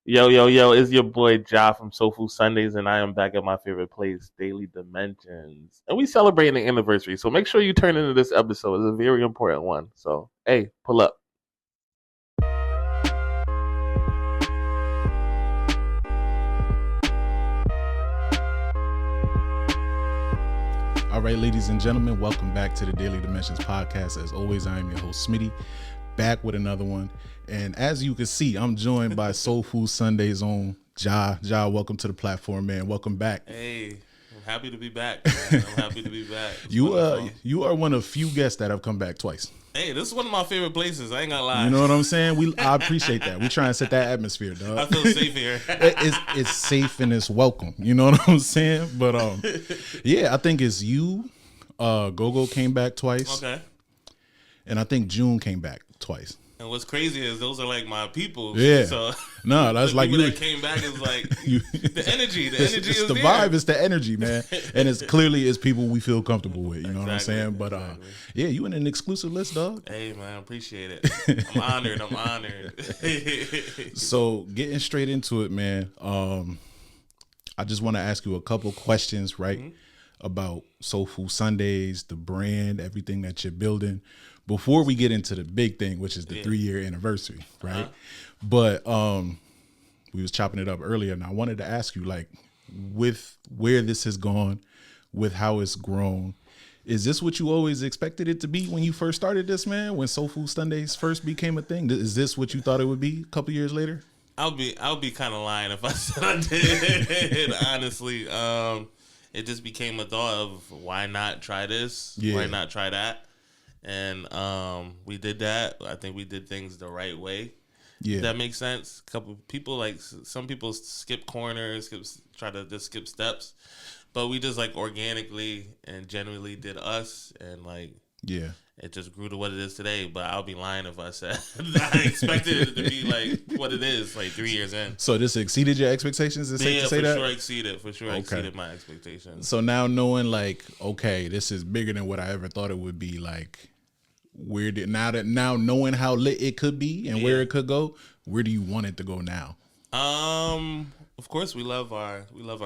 Yo, yo, yo, it's your boy Ja from SoulFood Sundays, and I am back at my favorite place, Daily Dimensions. And we celebrating the anniversary, so make sure you turn into this episode. It's a very important one. So, hey, pull up. All right, ladies and gentlemen, welcome back to the Daily Dimensions podcast. As always, I am your host, Smitty, back with another one. And as you can see, I'm joined by SoulFood Sundays own Ja. Ja, welcome to the platform, man. Welcome back. Hey, I'm happy to be back, man. I'm happy to be back. You are one of few guests that have come back twice. Hey, this is one of my favorite places. I ain't gonna lie. You know what I'm saying? I appreciate that. We try and set that atmosphere, dog. I feel safe here. It's safe and it's welcome. You know what I'm saying? But yeah, I think it's you. Gogo came back twice. Okay. And I think June came back twice. And what's crazy is those are like my people. Yeah. So no, that's the like people you that came back is like the energy. The energy it's is the there. vibe, it's the energy, man. And it's clearly it's people we feel comfortable with. You know what I'm saying? But yeah, you in an exclusive list, dog. Hey man, appreciate it. I'm honored. I'm honored. So getting straight into it, man. I just want to ask you a couple questions, right? Mm-hmm. About SoulFood Sundays, the brand, everything that you're building, before we get into the big thing, which is the 3-year anniversary, right? But we was chopping it up earlier, and I wanted to ask you, like, with where this has gone, with how it's grown, is this what you always expected it to be when you first started this, man? When SoulFood Sundays first became a thing, is this what you thought it would be a couple years later? I'll be kind of lying if I said I did. Honestly, it just became a thought of why not try this? Yeah. Why not try that? And we did that. I think we did things the right way. Yeah, that makes sense. A couple people, like some people skip corners, try to just skip steps, but we just like organically and genuinely did us, and like it just grew to what it is today. But I'll be lying if I said I expected it to be like what it is like 3 years in. So this exceeded your expectations? Is it safe to say that? For sure exceeded my expectations. So now knowing like, okay, this is bigger than what I ever thought it would be, like, now knowing how lit it could be and where it could go, where do you want it to go now? Of course, we love our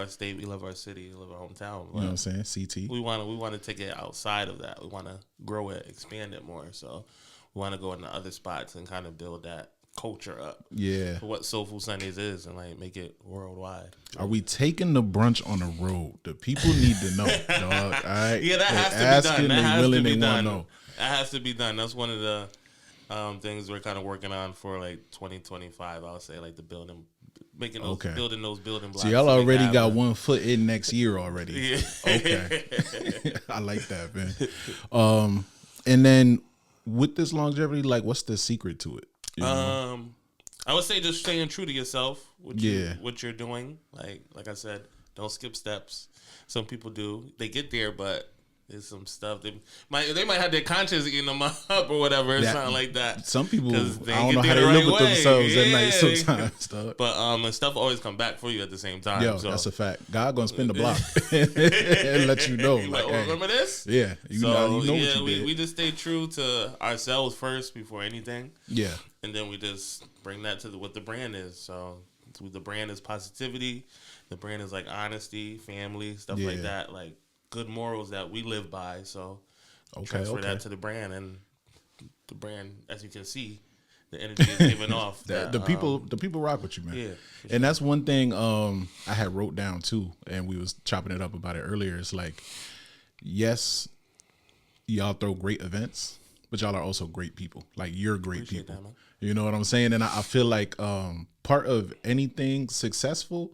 state, we love our city, we love our hometown. You know what I'm saying? CT. We want to take it outside of that. We want to grow it, expand it more. So we want to go into other spots and kind of build that culture up. Yeah. For what SoulFood Sundays is, and like make it worldwide. Are we taking the brunch on the road? The people need to know, dog. All right. Yeah, that has to be done. That has to be done. That has to be done. That's one of the things we're kind of working on for like 2025. I'll say like building those building blocks. So y'all already got 1 foot in next year already. Yeah. Okay. I like that, man. And then with this longevity, like, what's the secret to it? You know? I would say just staying true to yourself. What you're doing. Like I said, don't skip steps. Some people do. They get there, but there's some stuff they might have their conscience eating them up or whatever, or something like that. Some people, I don't know how they live with themselves at night sometimes. Dog. But and stuff always come back for you at the same time. Yo, that's a fact. God gonna spin the block and let you know. Like, hey, remember this? Yeah, you know what you did. We just stay true to ourselves first before anything. Yeah, and then we just bring that to what the brand is. So the brand is positivity. The brand is like honesty, family, stuff like that. Like good morals that we live by. So transfer that to the brand, and the brand, as you can see, the energy is giving off. The people rock with you, man. Yeah, sure. And that's one thing I had wrote down too, and we was chopping it up about it earlier. It's like, yes, y'all throw great events, but y'all are also great people. Like, you're great people. That, you know what I'm saying? And I feel like part of anything successful,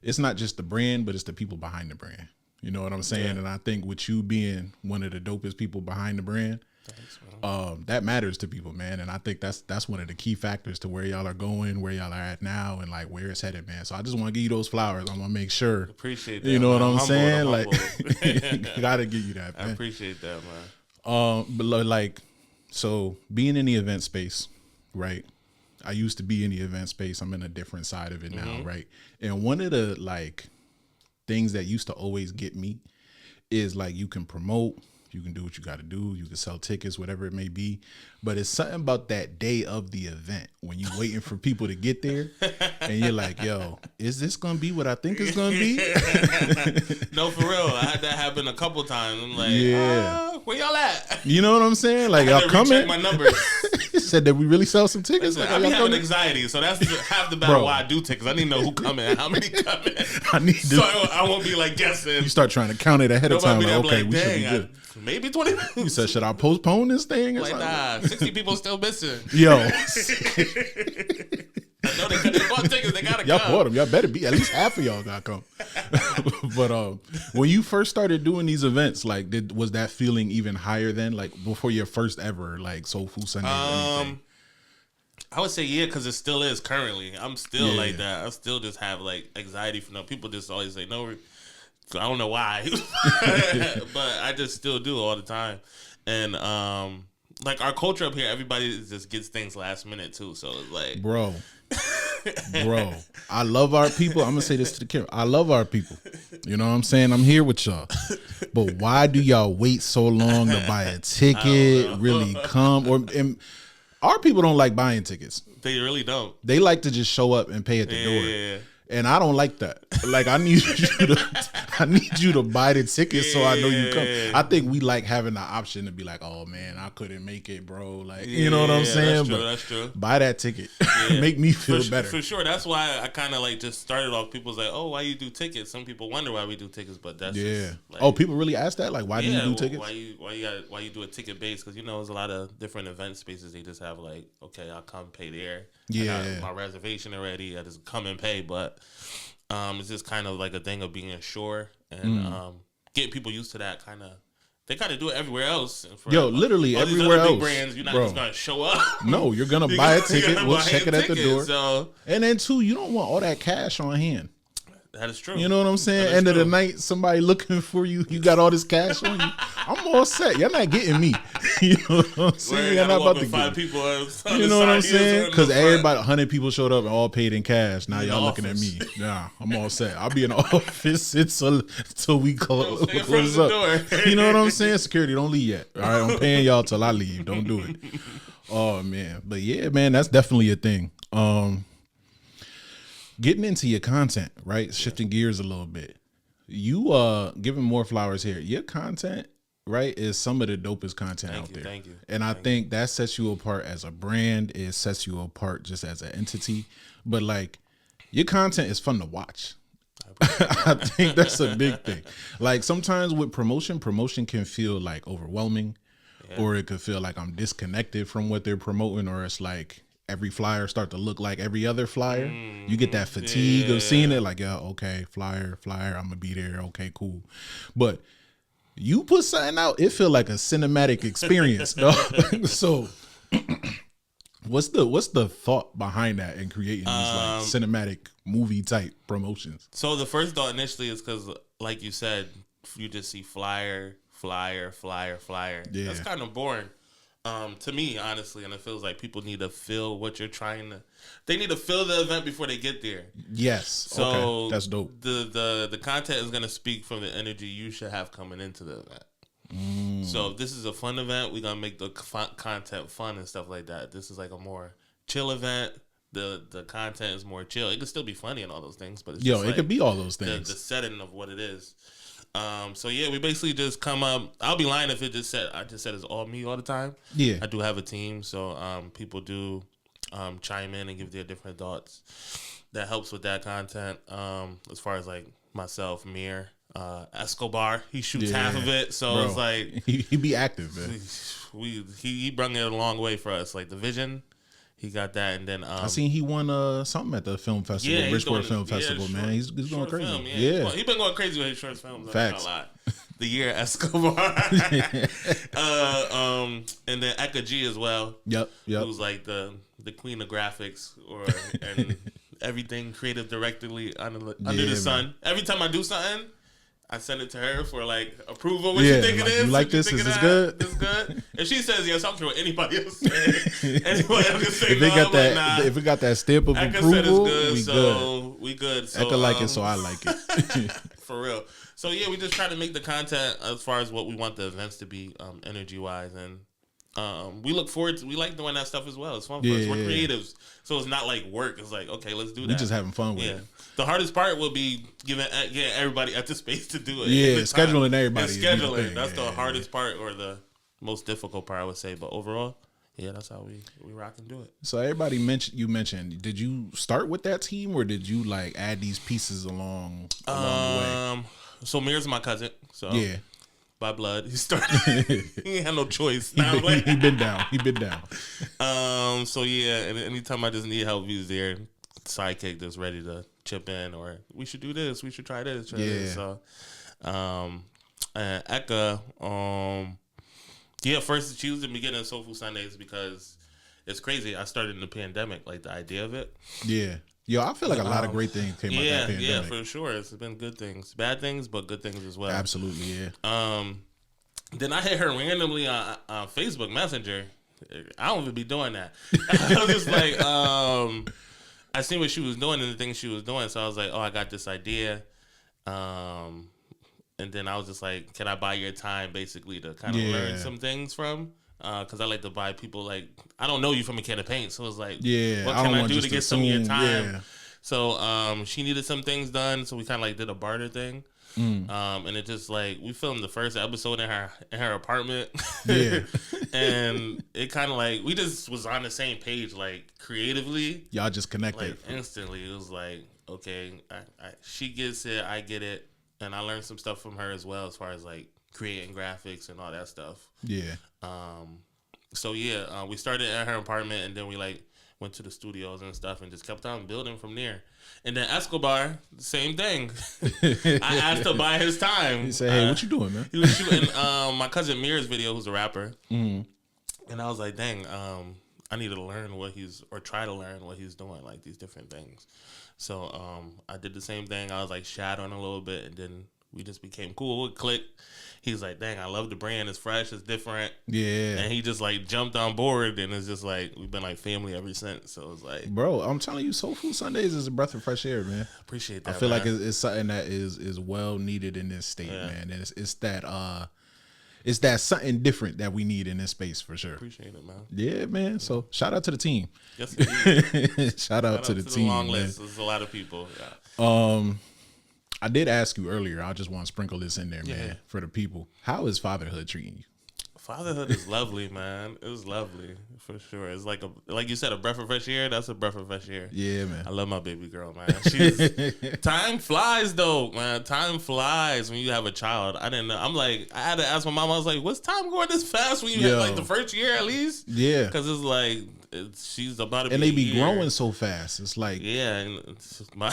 it's not just the brand, but it's the people behind the brand. You know what I'm saying? Yeah. And I think with you being one of the dopest people behind the brand, that matters to people, man. And I think that's one of the key factors to where y'all are going, where y'all are at now, and like where it's headed, man. So I just want to give you those flowers. I want to make sure. Appreciate that. You know what I'm saying? Like, gotta give you that, man. I appreciate that, man. But like, so being in the event space, right? I used to be in the event space. I'm in a different side of it now, right? And one of the like things that used to always get me is like, you can promote, You can do what you got to do. You can sell tickets, whatever it may be. But it's something about that day of the event when you're waiting for people to get there and you're like, yo, is this going to be what I think it's going to be? No, for real. I had that happen a couple times. I'm like, where y'all at? You know what I'm saying? Like, y'all coming? My numbers. Said that we really sell some tickets. Listen, I be having anxiety, so that's half the battle why I do tickets. I need to know who coming, how many coming. So I won't be like guessing. You start trying to count it ahead of time. Like, okay, we should be good. Maybe 20 minutes. You said, should I postpone this thing? Like, nah, 60 people still missing. Yo. I know they bought tickets. They gotta y'all come. Bought them. Y'all better be. At least half of y'all gotta come. But when you first started doing these events, like, was that feeling even higher then? Like before your first ever like SoulFood Sundays? Or anything? I would say yeah, because it still is currently. I'm still like that. I still just have like anxiety from them. People just always say no. I don't know why, but I just still do all the time. And like our culture up here, everybody just gets things last minute too. So it's like, bro, I love our people. I'm gonna say this to the camera. I love our people. You know what I'm saying? I'm here with y'all. But why do y'all wait so long to buy a ticket? Really come? And our people don't like buying tickets. They really don't. They like to just show up and pay at the door. Yeah. And I don't like that. Like I need you to buy the ticket so I know you come. I think we like having the option to be like, oh man, I couldn't make it, bro. Like you know what I'm saying? That's true. Buy that ticket. Make me feel better. For sure. That's why I kind of like just started off. People's like, oh, why you do tickets? Some people wonder why we do tickets, but that's just, like, oh, people really ask that? Like, why do you do tickets? Why you do a ticket base? Because there's a lot of different event spaces. They just have like, okay, I'll come pay there. Yeah, I got my reservation already. I just come and pay, but. It's just kind of like a thing of being sure and getting people used to that kind of. They kind of do it everywhere else. Literally all everywhere else. Big brands, you're not just gonna show up. No, you're gonna buy a ticket. We'll check it at the door. So. And then too, you don't want all that cash on hand. That is true. You know what I'm saying? End of the night, somebody looking for you. You got all this cash on you. I'm all set. You're not getting me. You know what I'm saying? You're not about to get me. You know what I'm saying? Because everybody, 100 people showed up and all paid in cash. Now y'all looking at me. Nah, I'm all set. I'll be in the office until we close up. You know what I'm saying? Security, don't leave yet. All right, I'm paying y'all till I leave. Don't do it. Oh man, but yeah, man, that's definitely a thing. Getting into your content, right? Shifting gears a little bit. You giving more flowers here. Your content, right, is some of the dopest content out there. Thank you. And I think that sets you apart as a brand. It sets you apart just as an entity. But like, your content is fun to watch. I think that's a big thing. Like sometimes with promotion can feel like overwhelming, or it could feel like I'm disconnected from what they're promoting, or it's like every flyer start to look like every other flyer. You get that fatigue of seeing it, like, yeah, okay, flyer, I'm gonna be there, okay, cool. But you put something out, it feel like a cinematic experience, dog. So what's the thought behind that and creating these like cinematic movie type promotions? So the first thought initially is because, like you said, you just see flyer. Yeah. That's kind of boring. To me, honestly, and it feels like people need to feel what you're trying to. They need to feel the event before they get there. Yes. So okay. That's dope. The content is gonna speak from the energy you should have coming into the event. So if this is a fun event, we're gonna make the content fun and stuff like that. This is like a more chill event. The content is more chill. It could still be funny and all those things, but it's it could be all those things. The setting of what it is. So yeah, we basically just come up. I'll be lying if I just said it's all me all the time. Yeah, I do have a team, so people do chime in and give their different thoughts. That helps with that content. As far as like myself, Mir, Escobar, he shoots half of it, so it's like he be active, man. He brought it a long way for us. Like the vision. He got that, and then I seen he won something at the film festival, Bridgeport Film Festival. Man, he's going crazy. Film, he's been going crazy with his short films. Facts. The year Escobar, and then Eka G as well. Yep. Who's like the queen of graphics and everything creative directly under the sun. Every time I do something, I send it to her for like approval. What you think it is? You like this? Is this good? It's good. If she says yes, I'm sure anybody else say. Anybody else can say if it got that, if it got that stamp of approval, we good. So we good. So Eka like it, so I like it. For real. So yeah, we just try to make the content as far as what we want the events to be, energy wise, and we look forward to. We like doing that stuff as well. It's fun for us. We're creatives, so it's not like work. It's like, okay, let's do that. We just having fun with it. The hardest part will be getting everybody at the space to do it. Yeah, scheduling everybody. Scheduling. That's the hardest part, or the most difficult part, I would say. But overall, yeah, that's how we rock and do it. So everybody mentioned. Did you start with that team, or did you like add these pieces along the way? So Mir's my cousin. So yeah, by blood, he started. He had no choice. He been down. He been down. So yeah, and anytime I just need help, he's there. Sidekick that's ready to chip in, or we should do this. We should try this. This. So, Eka, first she was the beginning of SoulFood Sundays because it's crazy. I started in the pandemic, like the idea of it. Yeah. Yo, I feel like a lot of great things came out of that pandemic. Yeah, for sure. It's been good things. Bad things, but good things as well. Absolutely, yeah. Then I hit her randomly on Facebook Messenger. I don't even be doing that. I was just like, I seen what she was doing and the things she was doing. So I was like, oh, I got this idea. And then I was just like, can I buy your time basically to kind of learn some things from? Because I like to buy people, like, I don't know you from a can of paint. So it's like, what can I do to get some of your time? Yeah. So she needed some things done. So we kind of like did a barter thing. And it just like, we filmed the first episode in her apartment. Yeah. And it kind of like, we just was on the same page, like creatively. Y'all just connected. Like instantly. It was like, okay, she gets it, I get it. And I learned some stuff from her as well, as far as like creating graphics and all that stuff. Yeah. So yeah, we started at her apartment, and then we like went to the studios and stuff, and just kept on building from there. And then Escobar, same thing. I asked to buy his time. He said, "Hey, what you doing, man?" He was shooting my cousin Mir's video, who's a rapper, and I was like, "Dang, I need to learn try to learn what he's doing, like these different things." So I did the same thing. I was like shadowing a little bit, and then we just became cool. It clicked. He's like, dang, I love the brand. It's fresh. It's different. Yeah. And he just like jumped on board, and it's just like we've been like family ever since. So it's like, bro, I'm telling you, SoulFood Sundays is a breath of fresh air, man. Appreciate that. I feel like it's something that is well needed in this state, man. And it's that something different that we need in this space for sure. Appreciate it, man. Yeah, man. So shout out to the team. Yes, indeed. shout out to the team. Long list. There's a lot of people. Yeah. I did ask you earlier. I just want to sprinkle this in there, man, for the people. How is fatherhood treating you? Fatherhood is lovely, man. It was lovely for sure. It's like you said, a breath of fresh air. That's a breath of fresh air. Yeah, man. I love my baby girl, man. Time flies though, man. Time flies when you have a child. I didn't know. I had to ask my mom. I was like, "What's time going this fast when you have like the first year at least?" Yeah, because it's like she's about to be. And they be growing so fast. It's like and I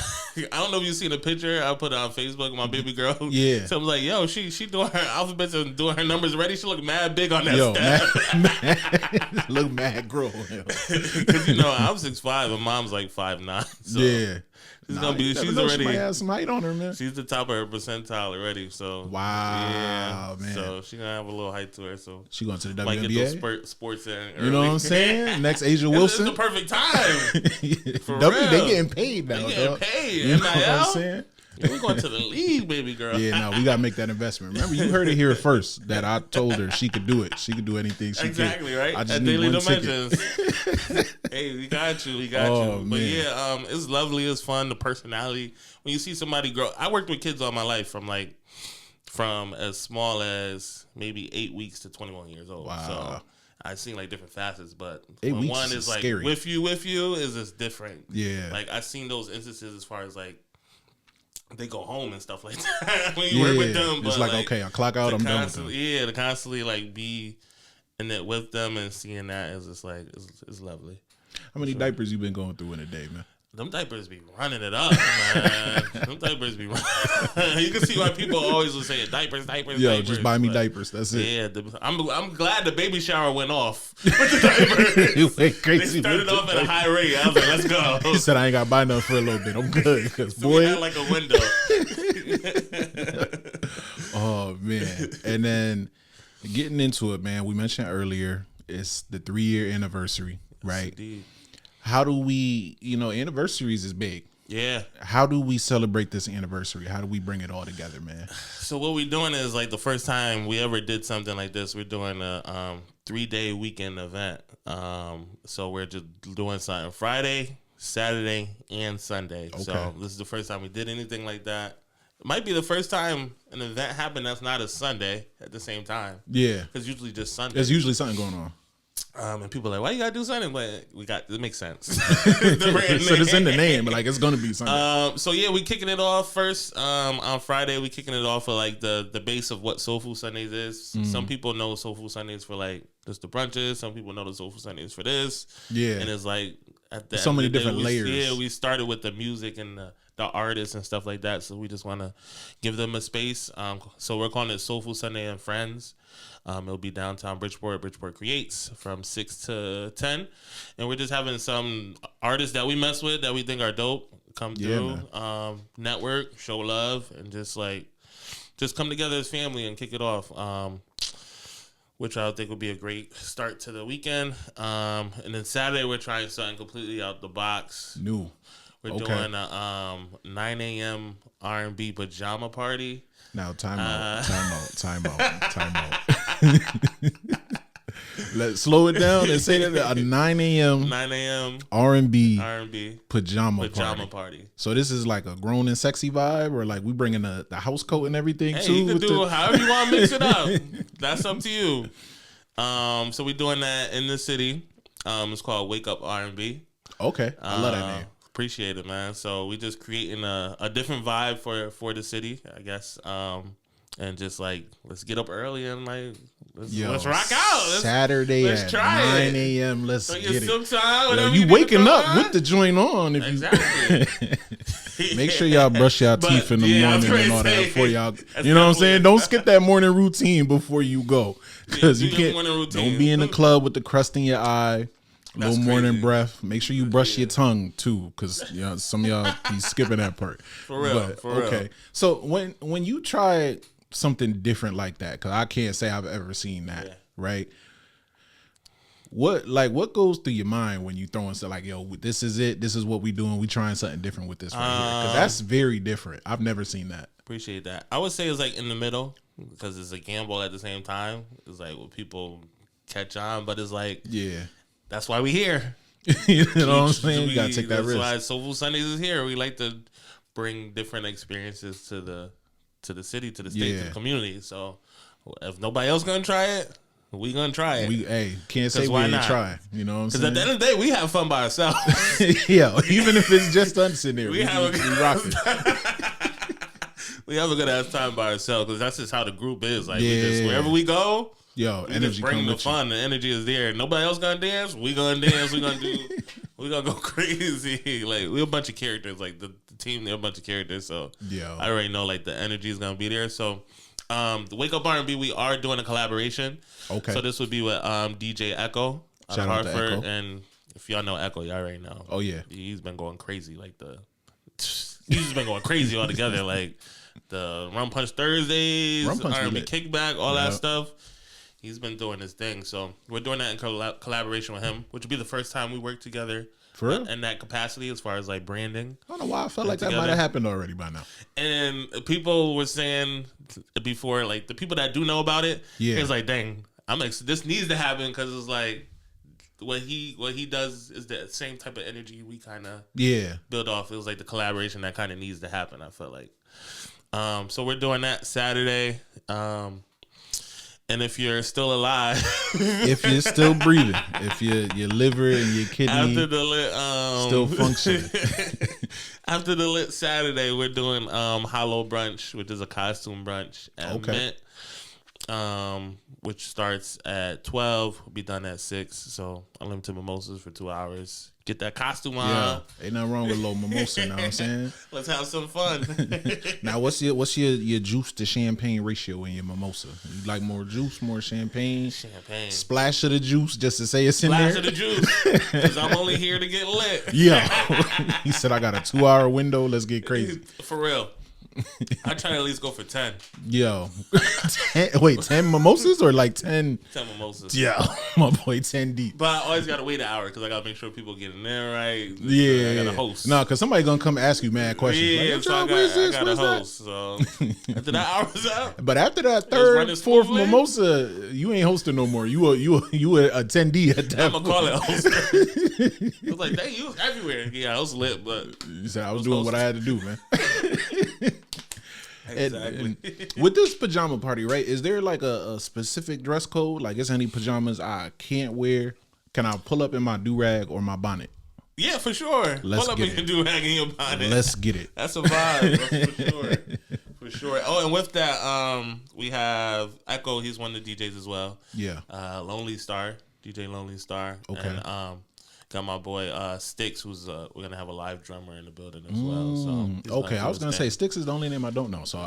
don't know if you seen a picture. I put it on Facebook. My baby girl. Yeah. So I was like, "Yo, she doing her alphabets and doing her numbers already. She look mad big on that stat. Look mad grown. Because I'm 6'5", and mom's like 5'9". So yeah. She's gonna be. She's already. She has some height on her, man. She's the top of her percentile already. So wow, man. So she's gonna have a little height to her. So she going to the WNBA. Might get those sports in early. You know what I'm saying? Next Asia Wilson. It's the perfect time. For real. They getting paid now. They getting paid. You know what I'm saying? We're going to the league, baby girl. Yeah, no, we gotta make that investment. Remember, you heard it here first that I told her she could do it. She could do anything she exactly, can. Right? I just need Daily Dimensions. Hey, we got you. We got you. But yeah, it's lovely. It's fun. The personality. When you see somebody grow. I worked with kids all my life from as small as maybe 8 weeks to 21 years old. Wow. So I've seen like different facets, but when one is like scary. with you is just different. Yeah. Like I've seen those instances as far as like they go home and stuff like that when you work with them. It's but like okay, I clock out, I'm done with them. Yeah, to constantly like be in it with them and seeing that is just like it's lovely. How many diapers you been going through in a day, man? Them diapers be running it up, man. Them diapers be running. You can see why people always will say diapers. Yo, just buy me diapers. That's it. Yeah, I'm glad the baby shower went off with the diapers. You went crazy. They started off at a high rate. I was like, let's go. He said I ain't got to buy nothing for a little bit. I'm good. Because so boy, we had like a window. Oh man, and then getting into it, man. We mentioned earlier it's the 3-year anniversary, right? Indeed. How do we, anniversaries is big. Yeah. How do we celebrate this anniversary? How do we bring it all together, man? So what we're doing is like the first time we ever did something like this, we're doing a 3-day weekend event. So we're just doing something Friday, Saturday, and Sunday. Okay. So this is the first time we did anything like that. It might be the first time an event happened that's not a Sunday at the same time. Yeah. Because usually just Sunday. There's usually something going on. And people are like, why you gotta do Sunday? But it makes sense. So it's in the name, but like it's gonna be Sunday. So yeah, we kicking it off first. On Friday, we kicking it off for like the base of what SoulFood Sundays is. Some people know SoulFood Sundays for like just the brunches. Some people know the SoulFood Sundays for this. Yeah. And it's like at the so many different layers. Yeah, we started with the music and the artists and stuff like that. So we just want to give them a space. So we're calling it SoulFood Sunday and Friends. It'll be downtown Bridgeport Creates from 6 to 10. And we're just having some artists that we mess with that we think are dope come through, network, show love, and just come together as family and kick it off. Which I think would be a great start to the weekend. And then Saturday, we're trying something completely out the box. New. We're doing a 9 a.m. R&B pajama party. Now, time out. Let's slow it down and say that a 9 a.m. R&B pajama party. So this is like a grown and sexy vibe, or like we bringing the house coat and everything too? You can do however you want to mix it up. That's up to you. So we're doing that in the city. It's called Wake Up R&B. Okay, I love that name. Appreciate it, man. So we just creating a different vibe for the city, I guess. And just like let's get up early and like let's rock out. Saturday at 9 a.m. Let's get it. You waking up with the joint on. If exactly. Make sure y'all brush y'all teeth in the morning and all that before y'all. You know what I'm saying? Don't skip that morning routine before you go, because you can't. Don't be in the club with the crust in your eye. No morning breath. Make sure you brush your tongue too, because some of y'all be skipping that part. For real. Okay. So when you try something different like that, because I can't say I've ever seen that, right? What goes through your mind when you throwing stuff like, yo, this is it. This is what we doing. We trying something different with this right here, because that's very different. I've never seen that. Appreciate that. I would say it's like in the middle, because it's a gamble at the same time. It's like what people catch on, but it's like that's why we here. You know what I'm saying? You gotta take that risk. That's why SoulFood Sundays is here. We like to bring different experiences to the city, to the state, to the community. So if nobody else gonna try it, we gonna try it. Can't say we ain't try. You know what I'm saying? Because at the end of the day, we have fun by ourselves. Even if it's just us in there, we rock it. We have a good ass time by ourselves, because that's just how the group is. Like we just, wherever we go, energy just bring the fun. The energy is there. Nobody else gonna dance. We gonna dance. We gonna go crazy. Like we're a bunch of characters. Like the team, they're a bunch of characters. So I already know like the energy is gonna be there. So the Wake Up R&B, we are doing a collaboration. Okay. So this would be with DJ Echo out of Hartford, Echo. And if y'all know Echo, y'all already know. Oh yeah, he's been going crazy. He's just been going crazy altogether. Like the Rum Punch Thursdays, R&B Kickback, all that stuff. He's been doing his thing. So we're doing that in collaboration with him, which would be the first time we work together. For real? In that capacity, as far as like branding. I don't know why I felt like that might have happened already by now. And people were saying before, like the people that do know about it, it's like, dang, this needs to happen, because it's like what he does is the same type of energy we kind of build off. It was like the collaboration that kind of needs to happen, I felt like. So we're doing that Saturday. And if you're still alive, if you're still breathing, if your liver and your kidney still functioning. After the lit Saturday, we're doing Hollow Brunch, which is a costume brunch at Mint, which starts at 12, will be done at 6. So unlimited mimosas for 2 hours. Get that costume on. Yeah, ain't nothing wrong with a little mimosa, you know what I'm saying? Let's have some fun. Now, what's your juice to champagne ratio in your mimosa? You like more juice, more champagne? Champagne. Splash of the juice, just to say it's in there? Splash of the juice, because I'm only here to get lit. Yeah. He said, I got a 2-hour window. Let's get crazy. For real. I try to at least go for 10. Yo, 10 mimosas or like 10? 10 mimosas. Yeah, my boy, 10 deep. But I always gotta wait an hour because I gotta make sure people get in there right. Yeah, I gotta host. No, because somebody gonna come ask you mad questions. Yeah, like, so I gotta host. So after that hour's up. But after that third, fourth mimosa, you ain't hosting no more. You a attendee at that I'm gonna call it host. I was like, dang, you was everywhere. Yeah, I was lit, but you said I was doing what I had to do, man. Exactly. And with this pajama party, right? Is there like a specific dress code? Like, is there any pajamas I can't wear? Can I pull up in my do-rag or my bonnet? Yeah, for sure. Let's pull up in your do-rag and your bonnet. Let's get it. That's a vibe, for sure. For sure. Oh, and with that, we have Echo. He's one of the DJs as well. Yeah. Lonely Star, DJ Lonely Star. Okay. And got my boy Sticks, who's we're gonna have a live drummer in the building as well. So okay, I was gonna say Sticks is the only name I don't know. So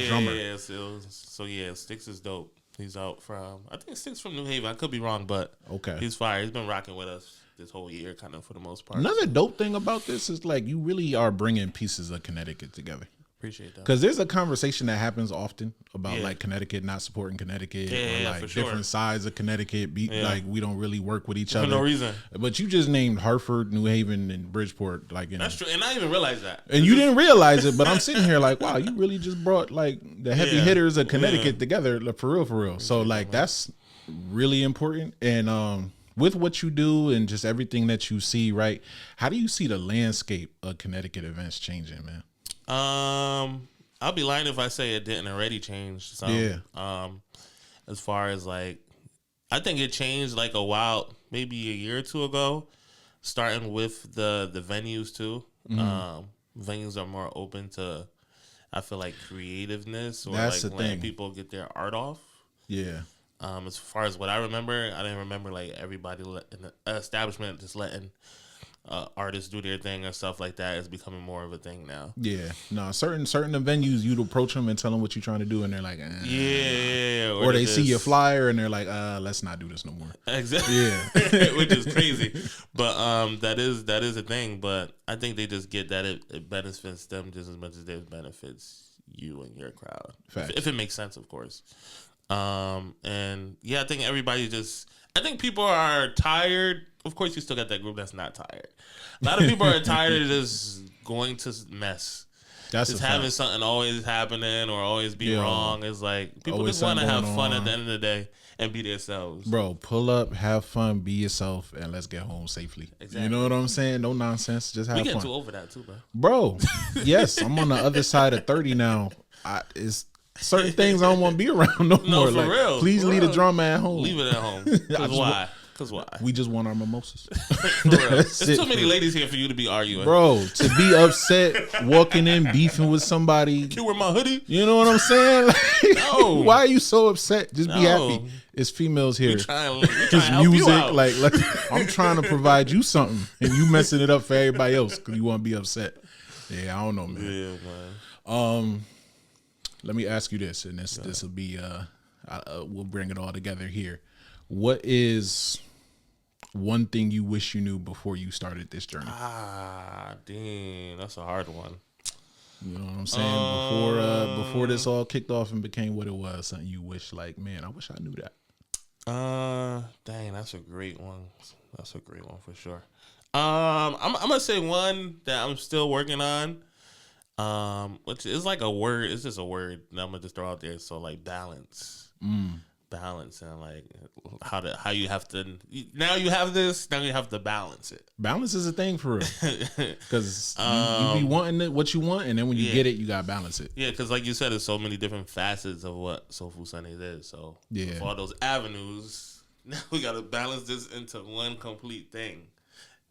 drummer. Yeah. So yeah, Sticks is dope. He's out from I think Sticks from New Haven. I could be wrong, but okay, he's fire. He's been rocking with us this whole year, kind of for the most part. Another dope thing about this is like you really are bringing pieces of Connecticut together. Appreciate that. Because there's a conversation that happens often about like Connecticut not supporting Connecticut or like different sides of Connecticut. Like we don't really work with each other for no reason. But you just named Hartford, New Haven, and Bridgeport. Like that's true, and I didn't even realize that. And you didn't realize it, but I'm sitting here like, wow, you really just brought like the heavy hitters of Connecticut together, like, for real. So like that's really important. And with what you do and just everything that you see, right? How do you see the landscape of Connecticut events changing, man? I'll be lying if I say it didn't already change. So, as far as like, I think it changed like a while, maybe a year or two ago, starting with the venues too. Venues are more open to, I feel like, creativeness or that's like letting people get their art off. Yeah. As far as what I remember, I didn't remember like everybody in the establishment just letting artists do their thing and stuff like that is becoming more of a thing now. Yeah, no, certain venues you'd approach them and tell them what you're trying to do, and they're like, or they see your flyer and they're like, let's not do this no more. Exactly. Yeah, which is crazy, but that is a thing. But I think they just get that it benefits them just as much as it benefits you and your crowd, if it makes sense, of course. And yeah, I think I think people are tired. Of course, you still got that group that's not tired. A lot of people are tired of just going to mess. That's just having something always happening or always be wrong. It's like people just want to have fun at the end of the day and be themselves. Bro, pull up, have fun, be yourself, and let's get home safely. Exactly. You know what I'm saying? No nonsense. Just have fun. We get too over that too, bro. Yes, I'm on the other side of 30 now. It's certain things I don't want to be around no more. For real. Please leave the drama at home. Leave it at home. Because why? Because why? We just want our mimosas. There's too many ladies here for you to be arguing. Bro, to be upset, walking in, beefing with somebody. Can you wear my hoodie? You know what I'm saying? Like, no. Why are you so upset? Just be happy. It's females here. We trying to music. Like, I'm trying to provide you something, and you messing it up for everybody else because you want to be upset. Yeah, I don't know, man. Yeah, man. Let me ask you this, and this will be we'll bring it all together here. What is one thing you wish you knew before you started this journey? Dang, that's a hard one. You know what I'm saying? Before this all kicked off and became what it was, something you wish, like, man, I wish I knew that. Dang, that's a great one. That's a great one for sure. I'm gonna say one that I'm still working on. Which is like a word. It's just a word that I'm gonna just throw out there. So like balance. Balance and like how you have to now you have this, now you have to balance it. Balance is a thing for real, because you be wanting it, what you want, and then when you get it, you gotta balance it. Yeah, because like you said, there's so many different facets of what SoulFood Sundays is. So with all those avenues, now we gotta balance this into one complete thing.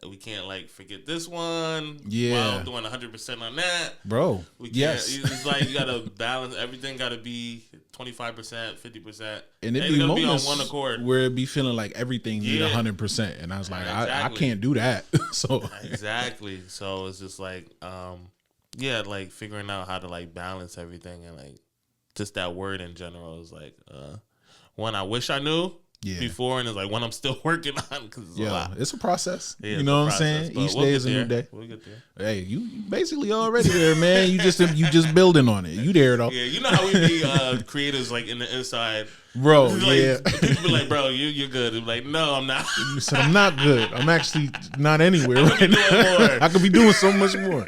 We can't like forget this one. While doing 100% on that, bro. We can't, it's like you gotta balance everything. Got to be 25%, 50%, and it be moments on one accord where it be feeling like everything need 100%, and I was like, I can't do that. So exactly. So it's just like, like figuring out how to like balance everything, and like just that word in general is like one I wish I knew. before, and it's like when I'm still working on, because it's a lot. It's a process. Yeah, you know what I'm saying? Each day is a new day. We'll get there. Hey, you basically already there, man. You just building on it. You there though. Yeah, you know how we be creators like in the inside. Bro, like, people be like, bro, you're good. I'm like, no, I'm not. You said I'm not good. I'm actually not anywhere right now. I could be doing so much more.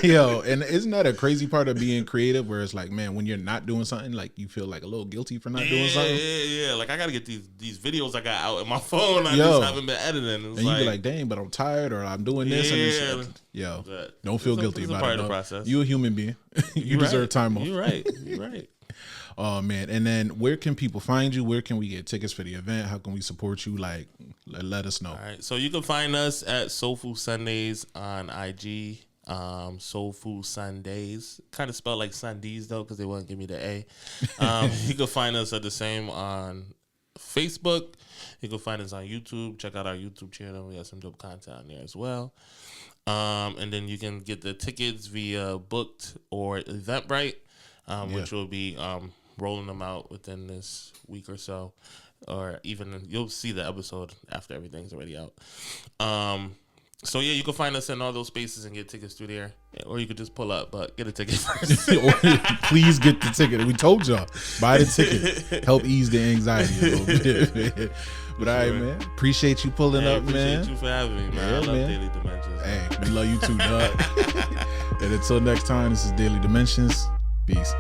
Yo, and isn't that a crazy part of being creative where it's like, man, when you're not doing something, like you feel like a little guilty for not doing something? Yeah. Like I gotta get these videos I got out in my phone. I just haven't been editing. And you be like, dang, but I'm tired or I'm doing this. And yo, don't feel guilty about it. Part of the process. You a human being. You deserve time off. You're right. Oh man, and then where can people find you? Where can we get tickets for the event? How can we support you? Like, let us know. All right, so you can find us at SoulFood Sundays on IG. SoulFood Sundays, kind of spelled like Sundays though, because they wouldn't give me the A. You can find us at the same on Facebook. You can find us on YouTube. Check out our YouTube channel. We have some dope content on there as well. And then you can get the tickets via Booked or Eventbrite, which will be rolling them out within this week or so, or even you'll see the episode after everything's already out. So yeah, you can find us in all those spaces and get tickets through there, or you could just pull up, but get a ticket first. Please get the ticket. We told y'all, buy the ticket. Help ease the anxiety a little bit. But all right, man. Appreciate you pulling up, man. Appreciate you for having me, man. I love Daily Dimensions. Hey, we love you too, dog. And until next time, this is Daily Dimensions. Peace.